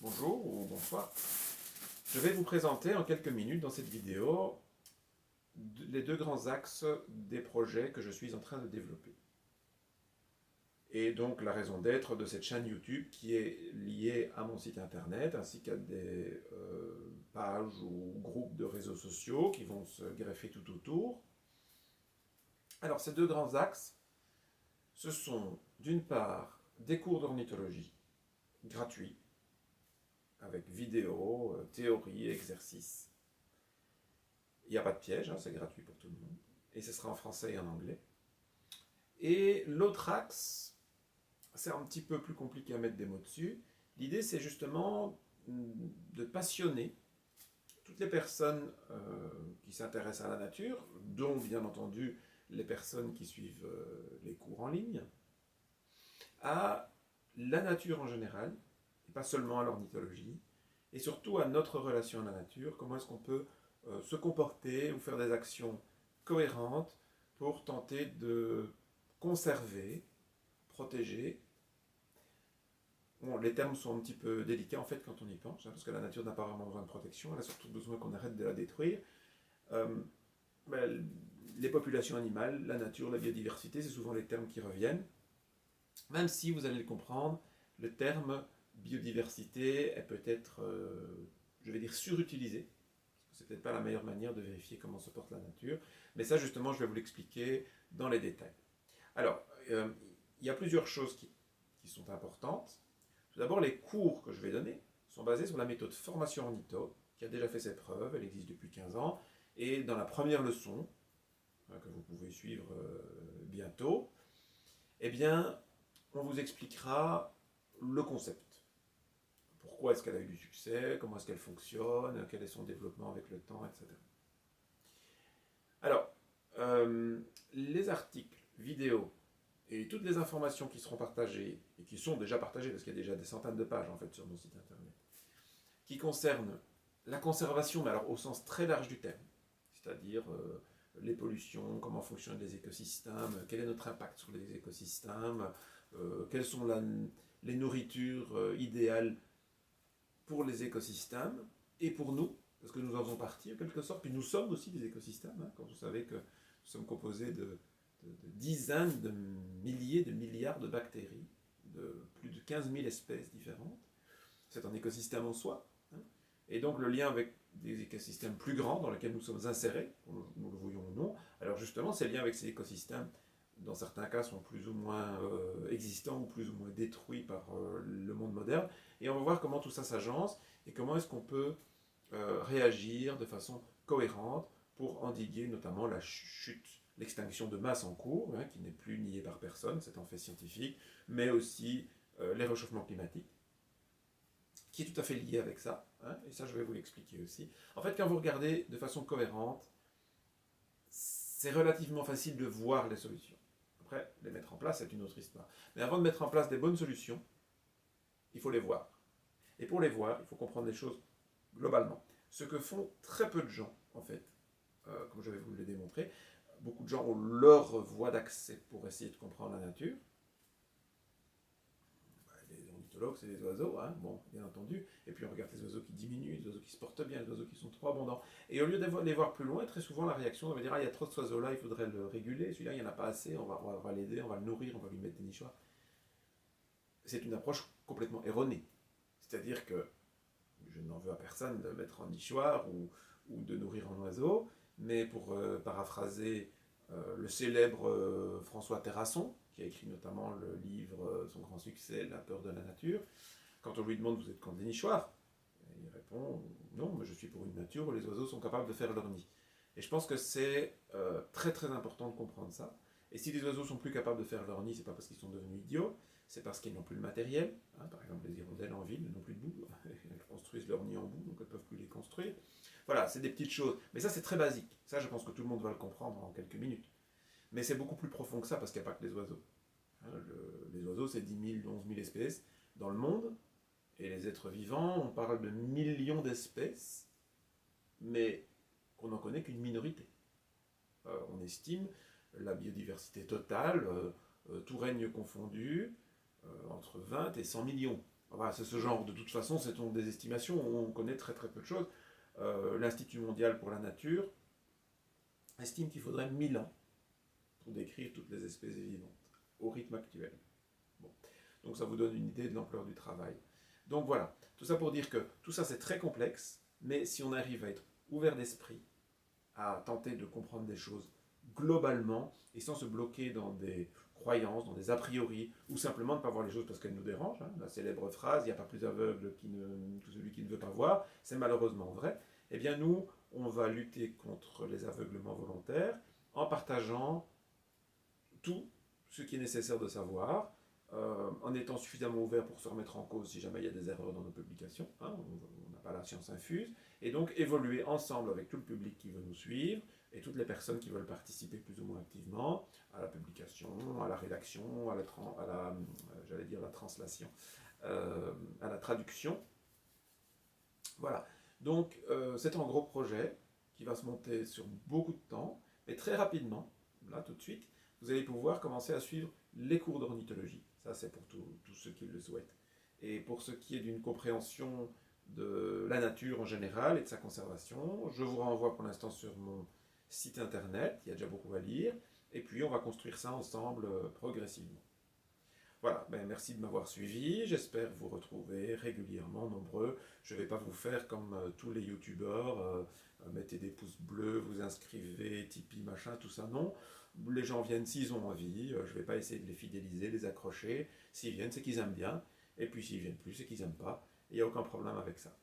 Bonjour ou bonsoir. Je vais vous présenter en quelques minutes dans cette vidéo les deux grands axes des projets que je suis en train de développer. Et donc la raison d'être de cette chaîne YouTube qui est liée à mon site internet ainsi qu'à des pages ou groupes de réseaux sociaux qui vont se greffer tout autour. Alors ces deux grands axes, ce sont d'une part des cours d'ornithologie gratuits avec vidéo, théorie, exercices. Il n'y a pas de piège, hein, c'est gratuit pour tout le monde. Et ce sera en français et en anglais. Et l'autre axe, c'est un petit peu plus compliqué à mettre des mots dessus. L'idée, c'est justement de passionner toutes les personnes qui s'intéressent à la nature, dont bien entendu les personnes qui suivent les cours en ligne, à la nature en général, et pas seulement à l'ornithologie, et surtout à notre relation à la nature, comment est-ce qu'on peut se comporter ou faire des actions cohérentes pour tenter de conserver, protéger. Bon, les termes sont un petit peu délicats en fait quand on y pense, hein, parce que la nature n'a pas vraiment besoin de protection, elle a surtout besoin qu'on arrête de la détruire. Les populations animales, la nature, la biodiversité, c'est souvent les termes qui reviennent, même si vous allez le comprendre, le terme biodiversité est peut-être, je vais dire, surutilisé. C'est peut-être pas la meilleure manière de vérifier comment se porte la nature, mais ça justement je vais vous l'expliquer dans les détails. Alors, il y a plusieurs choses qui sont importantes. Tout d'abord, les cours que je vais donner sont basés sur la méthode formation ornitho, qui a déjà fait ses preuves, elle existe depuis 15 ans, et dans la première leçon, que vous pouvez suivre bientôt, eh bien, on vous expliquera le concept. Pourquoi est-ce qu'elle a eu du succès, comment est-ce qu'elle fonctionne, quel est son développement avec le temps, etc. Alors, les articles, vidéos et toutes les informations qui seront partagées, et qui sont déjà partagées, parce qu'il y a déjà des centaines de pages en fait sur mon site internet, qui concernent la conservation, mais alors au sens très large du terme, c'est-à-dire les pollutions, comment fonctionnent les écosystèmes, quel est notre impact sur les écosystèmes, quelles sont les nourritures idéales pour les écosystèmes et pour nous, parce que nous en faisons partie en quelque sorte, puis nous sommes aussi des écosystèmes, hein, quand vous savez que nous sommes composés de dizaines de milliers, de milliards de bactéries, de plus de 15 000 espèces différentes. C'est un écosystème en soi. Hein, et donc le lien avec des écosystèmes plus grands dans lesquels nous sommes insérés, nous le voyons ou non, alors justement ces liens avec ces écosystèmes, dans certains cas, sont plus ou moins existants ou plus ou moins détruits par le monde moderne. Et on va voir comment tout ça s'agence et comment est-ce qu'on peut réagir de façon cohérente pour endiguer notamment la chute, l'extinction de masse en cours, hein, qui n'est plus niée par personne, c'est un fait scientifique, mais aussi les réchauffements climatiques, qui est tout à fait lié avec ça, hein, et ça je vais vous l'expliquer aussi. En fait, quand vous regardez de façon cohérente, c'est relativement facile de voir les solutions. Après, les mettre en place, c'est une autre histoire. Mais avant de mettre en place des bonnes solutions, il faut les voir. Et pour les voir, il faut comprendre les choses globalement. Ce que font très peu de gens, en fait, comme je vais vous le démontrer, beaucoup de gens ont leur voie d'accès pour essayer de comprendre la nature. Les ornithologues, c'est les oiseaux, hein, bon, bien entendu. Et puis on regarde les oiseaux qui diminuent, les oiseaux qui se portent bien, les oiseaux qui sont trop abondants. Et au lieu de les voir plus loin, très souvent la réaction, on va dire, ah, il y a trop de ce oiseau-là, il faudrait le réguler, celui-là, il n'y en a pas assez, on va l'aider, on va le nourrir, on va lui mettre des nichoirs. C'est une approche complètement erronée. C'est-à-dire que je n'en veux à personne de mettre en nichoir ou de nourrir un oiseau, mais pour paraphraser le célèbre François Terrasson, qui a écrit notamment le livre, son grand succès, La peur de la nature, quand on lui demande vous êtes contre les nichoirs, il répond non, mais je suis pour une nature où les oiseaux sont capables de faire leur nid. Et je pense que c'est très très important de comprendre ça. Et si les oiseaux sont plus capables de faire leur nid, c'est pas parce qu'ils sont devenus idiots, c'est parce qu'ils n'ont plus le matériel. Hein, par exemple, les hirondelles en ville n'ont plus de boue. Elles construisent leur nid en boue, donc elles ne peuvent plus les construire. Voilà, c'est des petites choses. Mais ça, c'est très basique. Ça, je pense que tout le monde va le comprendre en quelques minutes. Mais c'est beaucoup plus profond que ça, parce qu'il n'y a pas que les oiseaux. Hein, les oiseaux, c'est 10 000, 11 000 espèces dans le monde. Et les êtres vivants, on parle de millions d'espèces, mais qu'on n'en connaît qu'une minorité. On estime la biodiversité totale, tout règne confondu, entre 20 et 100 millions. Voilà, c'est ce genre, de toute façon, c'est des estimations, on connaît très très peu de choses. L'Institut mondial pour la nature estime qu'il faudrait 1000 ans pour décrire toutes les espèces vivantes, au rythme actuel. Bon. Donc ça vous donne une idée de l'ampleur du travail. Donc voilà, tout ça pour dire que tout ça c'est très complexe, mais si on arrive à être ouvert d'esprit, à tenter de comprendre des choses globalement, et sans se bloquer dans des croyances, dans des a priori, ou simplement ne pas voir les choses parce qu'elles nous dérangent, hein, la célèbre phrase, il n'y a pas plus aveugle que celui qui ne veut pas voir, c'est malheureusement vrai, eh bien nous, on va lutter contre les aveuglements volontaires en partageant tout ce qui est nécessaire de savoir, en étant suffisamment ouvert pour se remettre en cause si jamais il y a des erreurs dans nos publications, hein, on n'a pas la science infuse, et donc évoluer ensemble avec tout le public qui veut nous suivre, et toutes les personnes qui veulent participer plus ou moins activement à la publication, à la rédaction, j'allais dire la translation, à la traduction. Voilà. Donc c'est un gros projet qui va se monter sur beaucoup de temps, mais très rapidement, là tout de suite, vous allez pouvoir commencer à suivre les cours d'ornithologie. Ça, c'est pour tous ceux qui le souhaitent. Et pour ce qui est d'une compréhension de la nature en général et de sa conservation, je vous renvoie pour l'instant sur mon site internet, il y a déjà beaucoup à lire, et puis on va construire ça ensemble progressivement. Voilà, ben merci de m'avoir suivi, j'espère vous retrouver régulièrement nombreux. Je ne vais pas vous faire comme tous les youtubeurs, mettez des pouces bleus, vous inscrivez, Tipeee, machin, tout ça, non. Les gens viennent s'ils ont envie, je ne vais pas essayer de les fidéliser, les accrocher. S'ils viennent, c'est qu'ils aiment bien, et puis s'ils viennent plus, c'est qu'ils n'aiment pas. Il n'y a aucun problème avec ça.